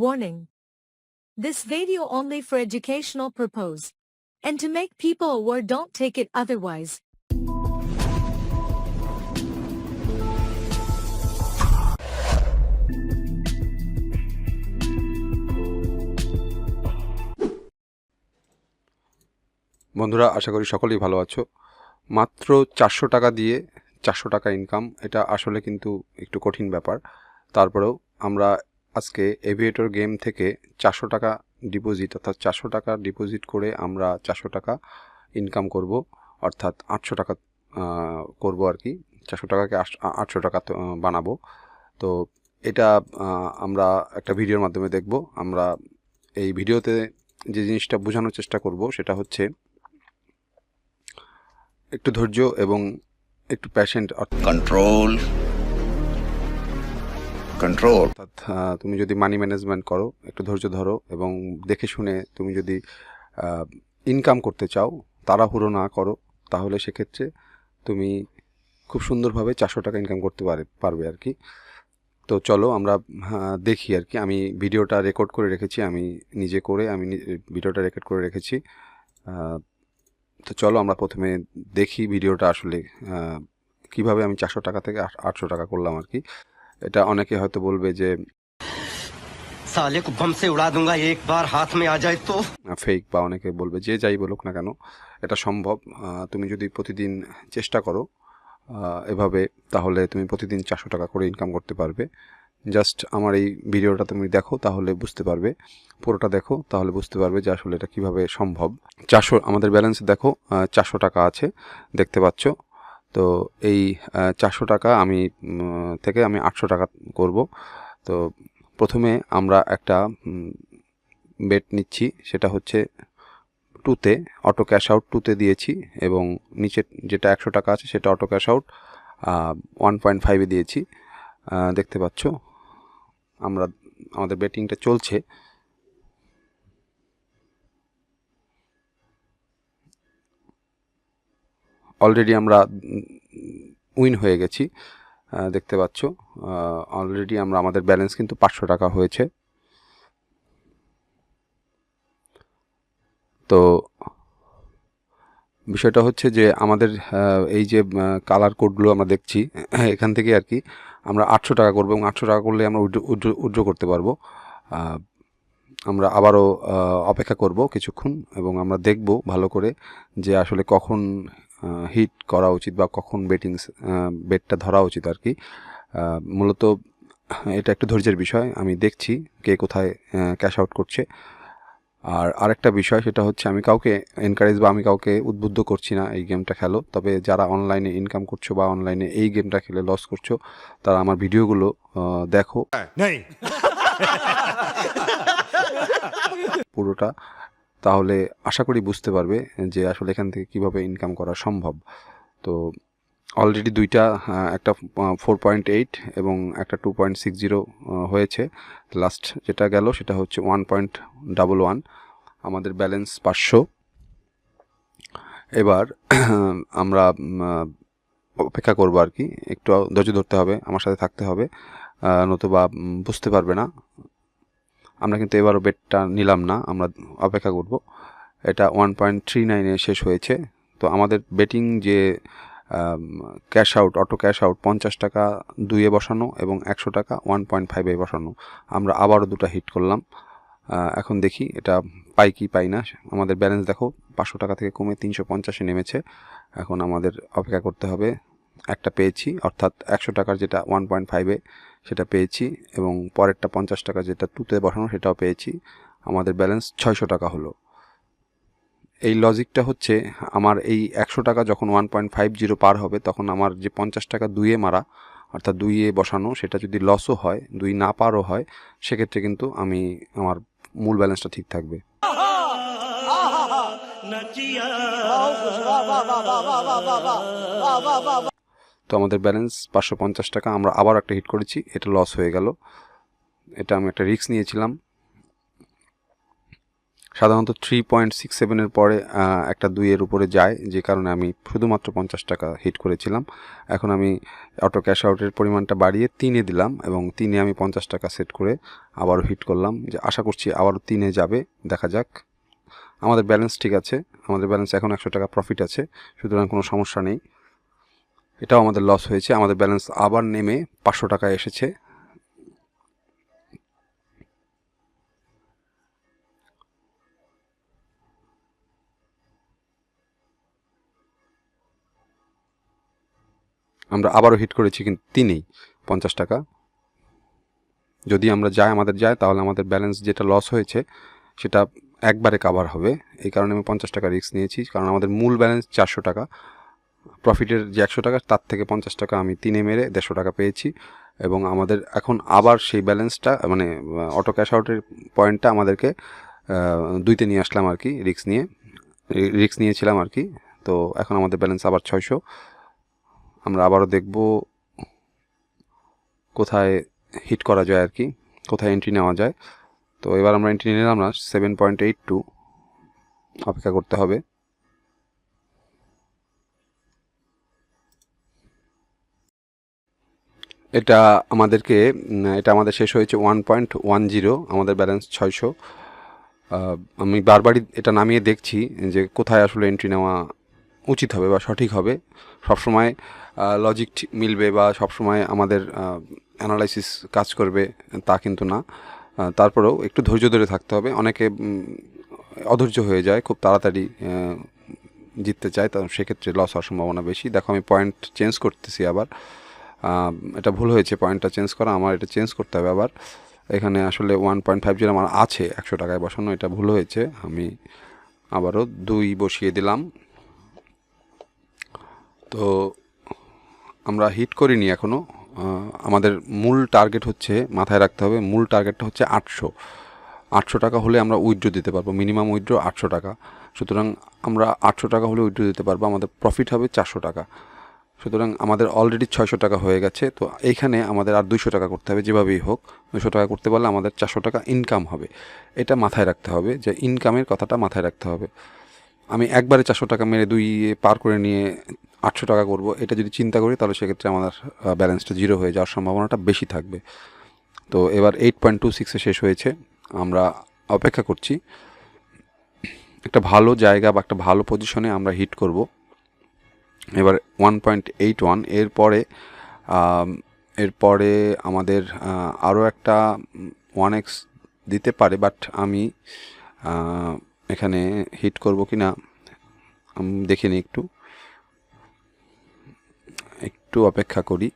Warning. This video only for educational purpose. And to make people aware, don't take it otherwise. বন্ধুরা, আশা করি সকলেই ভালো আছো। মাত্র 400 টাকা দিয়ে 400 টাকা ইনকাম, এটা আসলে কিন্তু একটু কঠিন ব্যাপার। তারপরেও আমরা আজকে এভিয়েটর গেম থেকে 400 টাকা ডিপোজিট, অর্থাৎ 400 টাকা ডিপোজিট করে আমরা 400 টাকা ইনকাম করব, অর্থাৎ 800 টাকা করব আর কি। 400 টাকাকে 800 টাকা বানাবো। তো এটা আমরা একটা ভিডিওর মাধ্যমে দেখব। আমরা এই ভিডিওতে যে জিনিসটা বোঝানোর চেষ্টা করব সেটা হচ্ছে একটু ধৈর্য এবং একটু প্যাশেন্ট, কন্ট্রোল। অর্থাৎ তুমি যদি মানি ম্যানেজমেন্ট করো, একটু ধৈর্য ধরো এবং দেখে শুনে তুমি যদি ইনকাম করতে চাও, তাড়াহুড়ো না করো, তাহলে সেক্ষেত্রে তুমি খুব সুন্দরভাবে 400 টাকা ইনকাম করতে পারবে আর কি। তো চলো আমরা দেখি আর কি। আমি ভিডিওটা রেকর্ড করে রেখেছি, আমি নিজে করে ভিডিওটা রেকর্ড করে রেখেছি। তো চলো আমরা প্রথমে দেখি ভিডিওটা আসলে কিভাবে আমি 400 টাকা থেকে 800 টাকা করলাম আর কি। এটা অনেকে হয়তো বলবে যে साले को बम से उड़ा दूंगा एक बार हाथ में आ जाए तो, ফেক, বা অনেকে বলবে যে যাই বলুক না কেন, এটা সম্ভব। তুমি যদি প্রতিদিন চেষ্টা করো এভাবে, তাহলে তুমি প্রতিদিন 400 টাকা করে ইনকাম করতে পারবে। জাস্ট আমার এই ভিডিওটা তুমি দেখো, তাহলে বুঝতে পারবে। পুরোটা দেখো, তাহলে বুঝতে পারবে যে আসলে এটা কিভাবে সম্ভব। 400 আমাদের ব্যালেন্স দেখো, 400 টাকা আছে, দেখতে পাচ্ছ। তো এই 400 টাকা থেকে আমি 800 টাকা করব। তো প্রথমে আমরা একটা বেট নিচ্ছি, সেটা হচ্ছে 2তে, অটো ক্যাশ আউট 2তে দিয়েছি, এবং নিচে যেটা 100 টাকা আছে সেটা অটো ক্যাশ আউট 1.5-এ দিয়েছি। দেখতে পাচ্ছ আমাদের বেটিংটা চলছে। অলরেডি আমরা উইন হয়ে গেছি, দেখতে পাচ্ছ। অলরেডি আমাদের ব্যালেন্স কিন্তু 500 টাকা হয়েছে। তো বিষয়টা হচ্ছে যে আমাদের এই যে কালার কোডগুলো আমরা দেখছি, এখান থেকে আর কি আমরা 800 টাকা করবো, এবং 800 টাকা করলে আমরা উইথড্র করতে পারবো। আমরা আবারও অপেক্ষা করব কিছুক্ষণ, এবং আমরা দেখব ভালো করে যে আসলে কখন হিট করা উচিত বা কখন বেটটা ধরা উচিত আর কি। মূলত এটা একটু ধৈর্যের বিষয়। আমি দেখছি কে কোথায় ক্যাশ আউট করছে। আর আরেকটা বিষয়, সেটা হচ্ছে আমি কাউকে এনকারেজ বা আমি কাউকে উদ্বুদ্ধ করছি না এই গেমটা খেলো। তবে যারা অনলাইনে ইনকাম করছো বা অনলাইনে এই গেমটা খেলে লস করছো, তারা আমার ভিডিওগুলো দেখো পুরোটা, তাহলে আশা করি বুঝতে পারবে যে আসলে এখান থেকে কিভাবে ইনকাম করা সম্ভব। তো অলরেডি দুইটা, একটা 4.8 এবং একটা 2.60 হয়েছে। লাস্ট যেটা গেল সেটা হচ্ছে 1.11। আমাদের ব্যালেন্স 500। এবার আমরা অপেক্ষা করবো আর কি, একটু ধৈর্য ধরতে হবে, আমার সাথে থাকতে হবে, নতুবা বুঝতে পারবে না। আমরা কিন্তু এবারও বেটটা নিলাম না, আমরা অপেক্ষা করব। এটা 1.39-এ শেষ হয়েছে। তো আমাদের বেটিং যে cash out, auto cash out 50 টাকা 2-এ বসানো এবং 100 টাকা 1.5-এ বসানো, আমরা আবারও দুটো হিট করলাম। এখন দেখি এটা পাই কি পাই না। আমাদের ব্যালেন্স দেখো 500 টাকা থেকে কমে 350-এ নেমেছে। এখন আমাদের অপেক্ষা করতে হবে। একটা পেয়েছি, অর্থাৎ 100 টাকার যেটা 1.5-এ সেটা পেয়েছি, এবং পরেরটা 50 টাকা যেটা 2-তে বসানো সেটাও পেয়েছি। আমাদের ব্যালেন্স 600 টাকা হলো। এই লজিকটা হচ্ছে, আমার এই 100 টাকা যখন 1.50 পার হবে, তখন আমার যে 50 টাকা 2-এ মারা, অর্থাৎ 2-এ বসানো, সেটা যদি লসও হয়, 2 না পারও হয়, সেক্ষেত্রে কিন্তু আমার মূল ব্যালেন্সটা ঠিক থাকবে। তো আমাদের ব্যালেন্স 550 টাকা, আমরা আবার একটা হিট করেছি, এটা লস হয়ে গেল। এটা আমি একটা রিস্ক নিয়েছিলাম, সাধারণত 3.67 পরে একটা 2 উপরে যায়, যে কারণে আমি শুধুমাত্র 50 টাকা হিট করেছিলাম। এখন আমি অটো ক্যাশ আউটের পরিমাণটা বাড়িয়ে 3 দিলাম এবং 3 আমি 50 টাকা সেট করে আবারও হিট করলাম, যে আশা করছি আবারও 3 যাবে, দেখা যাক। আমাদের ব্যালেন্স ঠিক আছে, আমাদের ব্যালেন্স এখন 100 টাকা প্রফিট আছে, সুতরাং কোনো সমস্যা নেই। এটাও আমাদের লস হয়েছে, আমাদের ব্যালেন্স আবার নেমে 500 টাকায় এসেছে। আমরা আবারও হিট করেছি, কিন্তু 3 50 টাকা। যদি আমরা আমাদের যায় তাহলে আমাদের ব্যালেন্স যেটা লস হয়েছে সেটা একবারে কাভার হবে। এই কারণে আমি 50 টাকা রিস্ক নিয়েছি, কারণ আমাদের মূল ব্যালেন্স 400 টাকা, প্রফিটের যে 100 টাকা তার থেকে 50 টাকা আমি 3 মেরে 150 টাকা পেয়েছি। এবং আমাদের এখন আবার সেই ব্যালেন্সটা মানে অটো ক্যাশ আউটের পয়েন্টটা আমাদেরকে 2 নিয়ে আসলাম আর কি, রিস্ক নিয়েছিলাম আর কি। তো এখন আমাদের ব্যালেন্স আবার 600। আমরা আবারও দেখব কোথায় হিট করা যায় আর কি, কোথায় এন্ট্রি নেওয়া যায়। তো এবার আমরা এন্ট্রি নিলাম না, 7.82, অপেক্ষা করতে হবে। এটা আমাদের শেষ হয়েছে 1.10, আমাদের ব্যালেন্স 600। আমি বারবারই এটা নামিয়ে দেখছি যে কোথায় আসলে এন্ট্রি নেওয়া উচিত হবে বা সঠিক হবে। সবসময় লজিক মিলবে বা সবসময় আমাদের অ্যানালাইসিস কাজ করবে তা কিন্তু না। তারপরেও একটু ধৈর্য ধরে থাকতে হবে। অনেকে অধৈর্য হয়ে যায়, খুব তাড়াতাড়ি জিততে চায়, তো সেক্ষেত্রে লস হওয়ার সম্ভাবনা বেশি। দেখো আমি পয়েন্ট চেঞ্জ করতেছি আবার, এটা ভুল হয়েছে পয়েন্টটা চেঞ্জ করা, আমার এটা চেঞ্জ করতে হবে আবার। এখানে আসলে 1.50 আমার আছে 100 টাকায় বসানো, এটা ভুল হয়েছে। আমি আবারও 2 বসিয়ে দিলাম। তো আমরা হিট করিনি এখনও। আমাদের মূল টার্গেট হচ্ছে, মাথায় রাখতে হবে, মূল টার্গেটটা হচ্ছে 800 টাকা হলে আমরা উইথড্র দিতে পারবো, মিনিমাম উইথড্র 800 টাকা। সুতরাং আমরা 800 টাকা হলে উইথড্র দিতে পারবো, আমাদের প্রফিট হবে 400 টাকা। সুতরাং আমাদের অলরেডি 600 টাকা হয়ে গেছে। তো এইখানে আমাদের আর 200 টাকা করতে হবে, যেভাবেই হোক 200 টাকা করতে পারলে আমাদের 400 টাকা ইনকাম হবে। এটা মাথায় রাখতে হবে, যে ইনকামের কথাটা মাথায় রাখতে হবে। আমি একবারে 400 টাকা মেরে 2 পার করে নিয়ে 800 টাকা করব, এটা যদি চিন্তা করি তাহলে সেক্ষেত্রে আমাদের ব্যালেন্সটা 0 হয়ে যাওয়ার সম্ভাবনাটা বেশি থাকবে। তো এবার 8.26 শেষ হয়েছে, আমরা অপেক্ষা করছি একটা ভালো জায়গা বা একটা ভালো পজিশনে আমরা হিট করব। এবার 1.81, এরপরে আমাদের আরও একটা 1x দিতে পারে, বাট আমি এখানে হিট করব কি না আমি দেখিনি, একটু অপেক্ষা করি,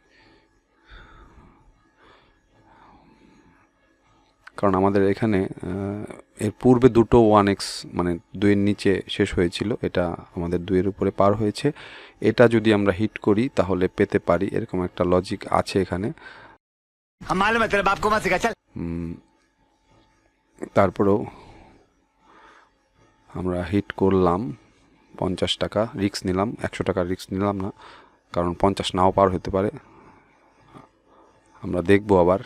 কারণ আমাদের এখানে এর পূর্বে দুটো 1x মানে 2 নিচে শেষ হয়েছিল, এটা আমাদের 2 উপরে পার হয়েছে। এটা যদি আমরা হিট করি তাহলে পেতে পারি, এরকম একটা লজিক আছে এখানে। তারপরেও আমরা হিট করলাম 50 টাকা, রিস্ক নিলাম, 100 টাকা রিস্ক নিলাম না, কারণ 50 নাও পার হতে পারে। আমরা দেখব আবার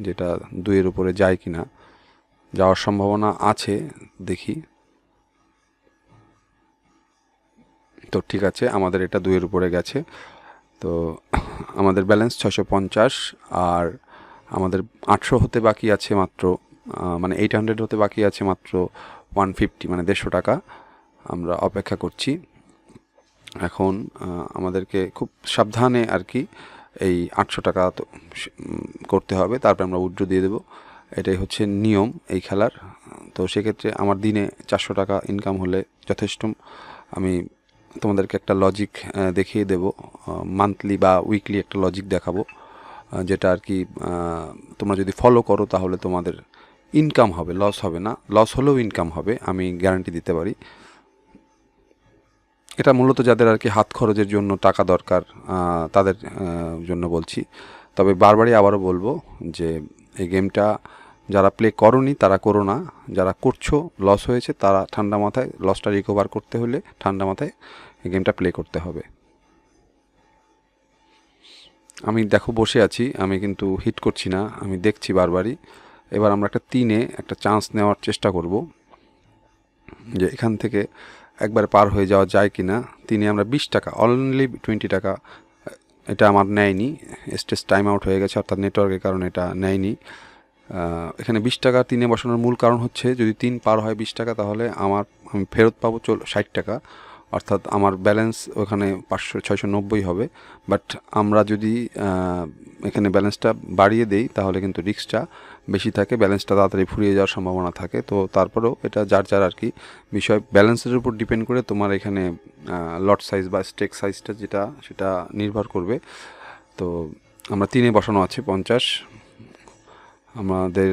যেটা 2 উপরে যায় কিনা, যাওয়ার সম্ভাবনা আছে, দেখি। তো ঠিক আছে, আমাদের এটা 2 উপরে গেছে। তো আমাদের ব্যালেন্স 650, আর আমাদের 800 হতে বাকি আছে মাত্র, মানে 800 হতে বাকি আছে মাত্র 150, মানে 150 টাকা। আমরা অপেক্ষা করছি। এখন আমাদেরকে খুব সাবধানে আর কি এই 800 টাকা তো করতে হবে, তারপর আমরা উইথড্র দিয়ে দেবো। এটাই হচ্ছে নিয়ম এই খেলার। তো সেক্ষেত্রে আমার দিনে 400 টাকা ইনকাম হলে যথেষ্ট। আমি তোমাদেরকে একটা লজিক দেখিয়ে দেব, মান্থলি বা উইকলি একটা লজিক দেখাবো, যেটা আর কি তোমরা যদি ফলো করো তাহলে তোমাদের ইনকাম হবে, লস হবে না। লস হলেও ইনকাম হবে, আমি গ্যারান্টি দিতে পারি। এটা মূলত যাদের আর কি হাত খরচের জন্য টাকা দরকার তাদের জন্য বলছি। তবে বারবারই আবারও বলবো যে এই গেমটা যারা প্লে করোনি তারা করো না, যারা করছো লস হয়েছে তারা ঠান্ডা মাথায়, লসটা রিকভার করতে হলে ঠান্ডা মাথায় এই গেমটা প্লে করতে হবে। আমি দেখো বসে আছি, আমি কিন্তু হিট করছি না, আমি দেখছি বারবারই। এবার আমরা একটা 3 একটা চান্স নেওয়ার চেষ্টা করব। যে এখান থেকে একবার পার হয়ে যাওয়া যায় কি না। 3-এ আমরা 20 টাকা, অনলি 20 টাকা, এটা আমার নেয়নি, স্টেজ টাইম আউট হয়ে গেছে, অর্থাৎ নেটওয়ার্কের কারণে এটা নেয়নি। এখানে 20 টাকা 3-এ বসানোর মূল কারণ হচ্ছে যদি 3 পার হয় 20 টাকা তাহলে আমি ফেরত পাবো 60 টাকা, অর্থাৎ আমার ব্যালেন্স ওখানে 690 হবে। বাট আমরা যদি এখানে ব্যালেন্সটা বাড়িয়ে দেই তাহলে কিন্তু রিস্কটা বেশি থাকে, ব্যালেন্সটা তাড়াতাড়ি ফুরিয়ে যাওয়ার সম্ভাবনা থাকে। তো তারপরেও এটা যার আর কি বিষয়, ব্যালেন্সের উপর ডিপেন্ড করে তোমার এখানে লট সাইজ বা স্টেক সাইজটা যেটা সেটা নির্ভর করবে। তো আমরা 3-এ বসানো আছে 50, আমাদের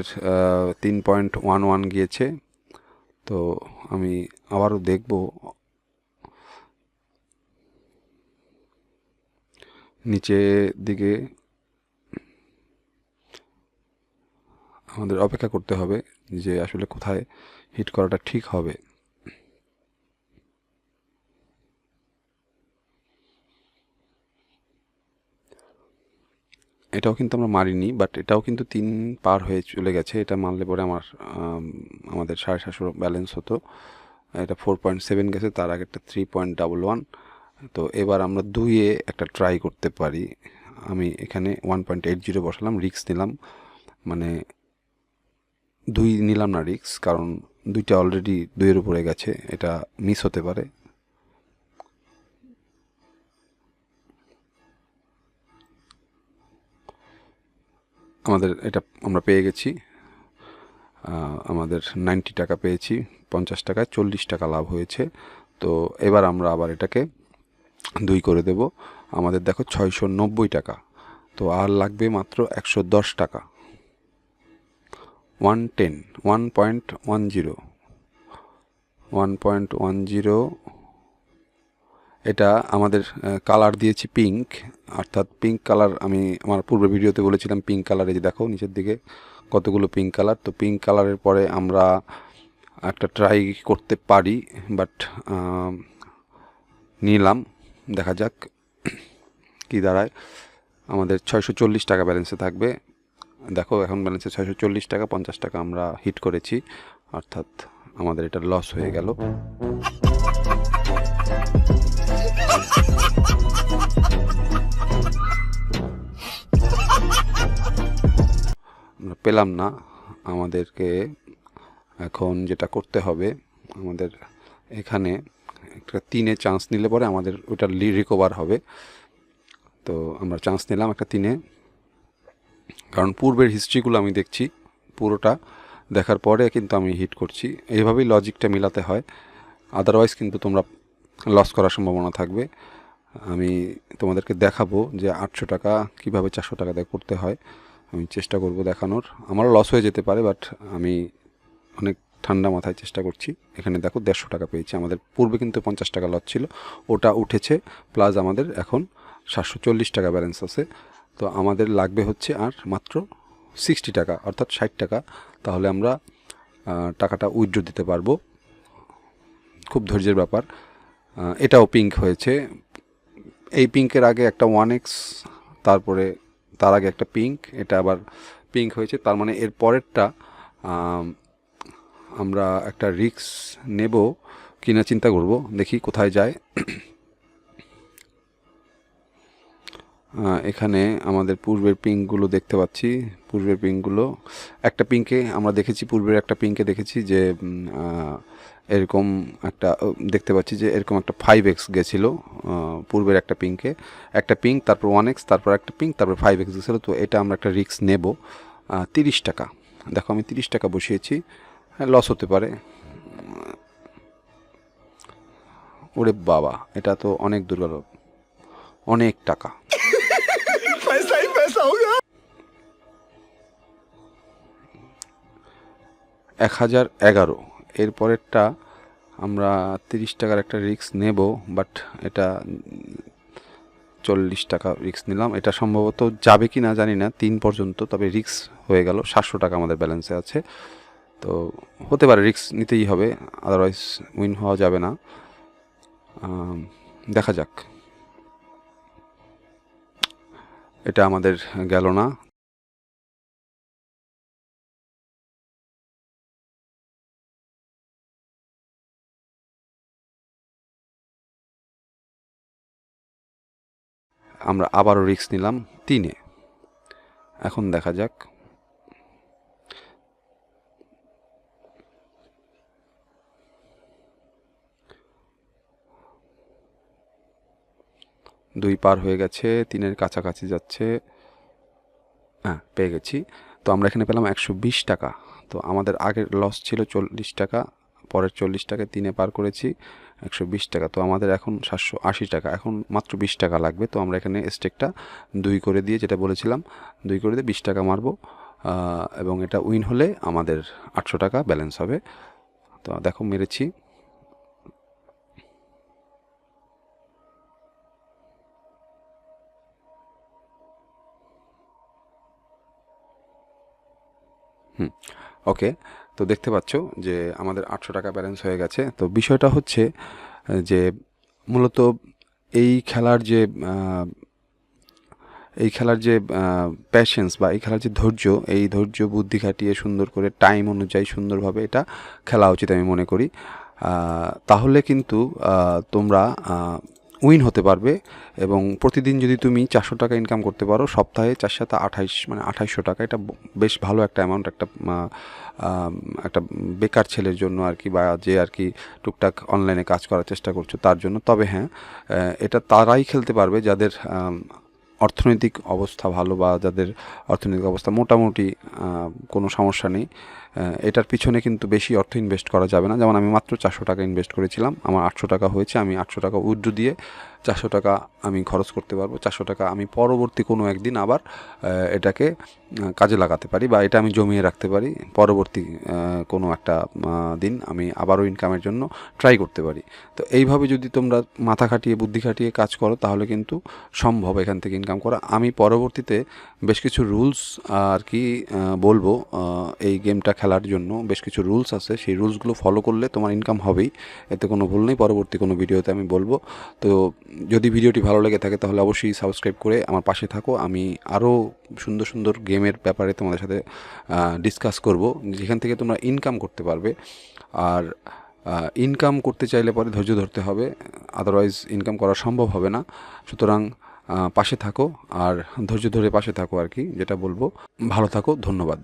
3.11 গিয়েছে। তো আমি আবারও দেখব, নিচে দিকে আমাদের অপেক্ষা করতে হবে যে আসলে কোথায় হিট করাটা ঠিক হবে। এটাও কিন্তু আমরা মারিনি, বাট এটাও কিন্তু 3 পার হয়ে চলে গেছে। এটা মারলে পরে আমাদের 750 ব্যালেন্স হতো। এটা 4.7 গেছে, তার আগে একটা 3.11। তো এবার আমরা 2-এ একটা ট্রাই করতে পারি। আমি এখানে 1.80 বসালাম, রিক্স নিলাম, মানে 2 নিলাম না রিক্স, কারণ 2টা অলরেডি 2-এর উপরে গেছে, এটা মিস হতে পারে। আমাদের এটা আমরা পেয়ে গেছি, আমাদের 90 টাকা পেয়েছি, 50 টাকায় 40 টাকা লাভ হয়েছে। তো এবার আমরা আবার এটাকে 2 করে দেব, আমাদের দেখো 690 টাকা। তো আর লাগবে মাত্র 110 টাকা, 1.10 এটা আমাদের কালার দিয়েছি পিঙ্ক, অর্থাৎ পিঙ্ক কালার। আমি আমার পূর্বের ভিডিওতে বলেছিলাম পিঙ্ক কালার, এই যে দেখো নিচের দিকে কতগুলো পিঙ্ক কালার। তো পিঙ্ক কালারের পরে আমরা একটা ট্রাই করতে পারি, বাট নিলাম, দেখা যাক কি দাঁড়ায়। আমাদের 640 টাকা ব্যালেন্সে থাকবে, দেখো এখন ব্যালেন্সে 640 টাকা, 50 টাকা আমরা হিট করেছি, অর্থাৎ আমাদের এটা লস হয়ে গেল। আমরা পেলাম না। আমাদেরকে এখন যেটা করতে হবে, আমাদের এখানে একটা 3-এ চান্স নিলে পরে আমাদের ওটা রিকভার হবে। তো আমরা চান্স নিলাম একটা 3-এ, কারণ পূর্বের হিস্ট্রিগুলো আমি দেখছি, পুরোটা দেখার পরে কিন্তু আমি হিট করছি। এইভাবেই লজিকটা মিলাতে হয়, আদারওয়াইজ কিন্তু তোমরা লস করার সম্ভাবনা থাকবে। আমি তোমাদেরকে দেখাবো যে 800 টাকা কীভাবে 400 টাকা দিয়ে করতে হয়, আমি চেষ্টা করব দেখানোর। আমারও লস হয়ে যেতে পারে, বাট আমি অনেক ঠান্ডা মাথায় চেষ্টা করছি। এখানে দেখো 150 টাকা পেয়েছি, আমাদের পূর্বে কিন্তু 50 টাকা লস ছিল, ওটা উঠেছে, প্লাস আমাদের এখন 740 টাকা ব্যালেন্স আছে। তো আমাদের লাগবে হচ্ছে আর মাত্র 60 টাকা, অর্থাৎ 60 টাকা, তাহলে আমরা টাকাটা উইথড্র দিতে পারবো। খুব ধৈর্যের ব্যাপার। এটাও পিঙ্ক হয়েছে, এই পিঙ্কের আগে একটা 1x, তারপরে তার আগে একটা পিঙ্ক, এটা আবার পিঙ্ক হয়েছে, তার মানে এর পরেরটা আমরা একটা রিস্ক নেব কিনা চিন্তা করব, দেখি কোথায় যায়। এখানে আমাদের পূর্বের পিঙ্কগুলো দেখতে পাচ্ছি, পূর্বের পিঙ্কগুলো একটা পিঙ্কে আমরা দেখেছি, পূর্বের একটা পিঙ্কে দেখেছি যে এরকম একটা দেখতে পাচ্ছি যে এরকম একটা 5x গেছিলো পূর্বের একটা পিঙ্কে, একটা পিঙ্ক, তারপর 1x, তারপর একটা পিঙ্ক, তারপর 5x গেছিলো। তো এটা আমরা একটা রিস্ক নেব 30 টাকা। দেখো আমি 30 টাকা বসিয়েছি, হ্যাঁ লস হতে পারে। ওরে বাবা, এটা তো অনেক দুর্বল, অনেক টাকা। 1011, এরপরেরটা আমরা 30 টাকার একটা রিস্ক নেব, বাট এটা 40 টাকা রিস্ক নিলাম। এটা সম্ভবত যাবে কি না জানি না 3 পর্যন্ত, তবে রিস্ক হয়ে গেল। 700 টাকা আমাদের ব্যালেন্সে আছে, তো হতে পারে রিস্ক নিতেই হবে, আদারওয়াইজ উইন হওয়া যাবে না। দেখা যাক, এটা আমাদের গেল না। আমরা আবারও রিস্ক নিলাম 3-এ। এখন দেখা যাক। দুই পার হয়ে গেছে, 3-এর কাছাকাছি যাচ্ছে। হ্যাঁ, পেয়ে গেছি। তো আমরা এখানে পেলাম 120 টাকা। তো আমাদের আগের লস ছিল 40 টাকা, পরের 40 টাকায় 3-এ পার করেছি 120 টাকা। তো আমাদের এখন 780 টাকা, এখন মাত্র 20 টাকা লাগবে। তো আমরা এখানে স্টেকটা 2 করে দিয়ে, যেটা বলেছিলাম 2 করে দিয়ে 20 টাকা মারবো, এবং এটা উইন হলে আমাদের 800 টাকা ব্যালেন্স হবে। তো দেখো মেরেছি। ওকে, তো দেখতে পাচ্ছ যে আমাদের 800 টাকা ব্যালেন্স হয়ে গেছে। তো বিষয়টা হচ্ছে যে মূলত এই খেলার যে প্যাশেন্স বা এই খেলার যে ধৈর্য, এই ধৈর্য বুদ্ধি খাটিয়ে সুন্দর করে টাইম অনুযায়ী সুন্দরভাবে এটা খেলা উচিত আমি মনে করি। তাহলে কিন্তু তোমরা উইন হতে পারবে। এবং প্রতিদিন যদি তুমি 400 টাকা ইনকাম করতে পারো, সপ্তাহে 4 × 7 = 28, মানে 2800 টাকা। এটা বেশ ভালো একটা অ্যামাউন্ট একটা বেকার ছেলের জন্য আর কি, বা যে আর কি টুকটাক অনলাইনে কাজ করার চেষ্টা করছো তার জন্য। তবে হ্যাঁ, এটা তারাই খেলতে পারবে যাদের অর্থনৈতিক অবস্থা ভালো, বা যাদের অর্থনৈতিক অবস্থা মোটামুটি কোনো সমস্যা নেই। এটার পিছনে কিন্তু বেশি অর্থ ইনভেস্ট করা যাবে না। যেমন আমি মাত্র 400 টাকা ইনভেস্ট করেছিলাম, আমার 800 টাকা হয়েছে। আমি 800 টাকা উইথড্র দিয়ে 400 টাকা আমি খরচ করতে পারবো। 400 টাকা আমি পরবর্তী কোনো একদিন আবার এটাকে কাজে লাগাতে পারি, বা এটা আমি জমিয়ে রাখতে পারি। পরবর্তী কোনো একটা দিন আমি আবারও ইনকামের জন্য ট্রাই করতে পারি। তো এইভাবে যদি তোমরা মাথা খাটিয়ে বুদ্ধি খাটিয়ে কাজ করো, তাহলে কিন্তু সম্ভব এখান থেকে ইনকাম করা। আমি পরবর্তীতে বেশ কিছু রুলস আর কি বলবো। এই গেমটা খেলার জন্য বেশ কিছু রুলস আছে, সেই রুলসগুলো ফলো করলে তোমার ইনকাম হবেই, এতে কোনো ভুল নেই। পরবর্তী কোনো ভিডিওতে আমি বলবো। তো যদি ভিডিওটি ভালো লেগে থাকে তাহলে অবশ্যই সাবস্ক্রাইব করে আমার পাশে থাকো। আমি আরও সুন্দর সুন্দর গেমের ব্যাপারে তোমাদের সাথে ডিসকাস করব, যেখান থেকে তোমরা ইনকাম করতে পারবে। আর ইনকাম করতে চাইলে পরে ধৈর্য ধরতে হবে, আদারওয়াইজ ইনকাম করা সম্ভব হবে না। সুতরাং পাশে থাকো, আর ধৈর্য ধরে পাশে থাকো আর কি, যেটা বলবো। ভালো থাকো, ধন্যবাদ।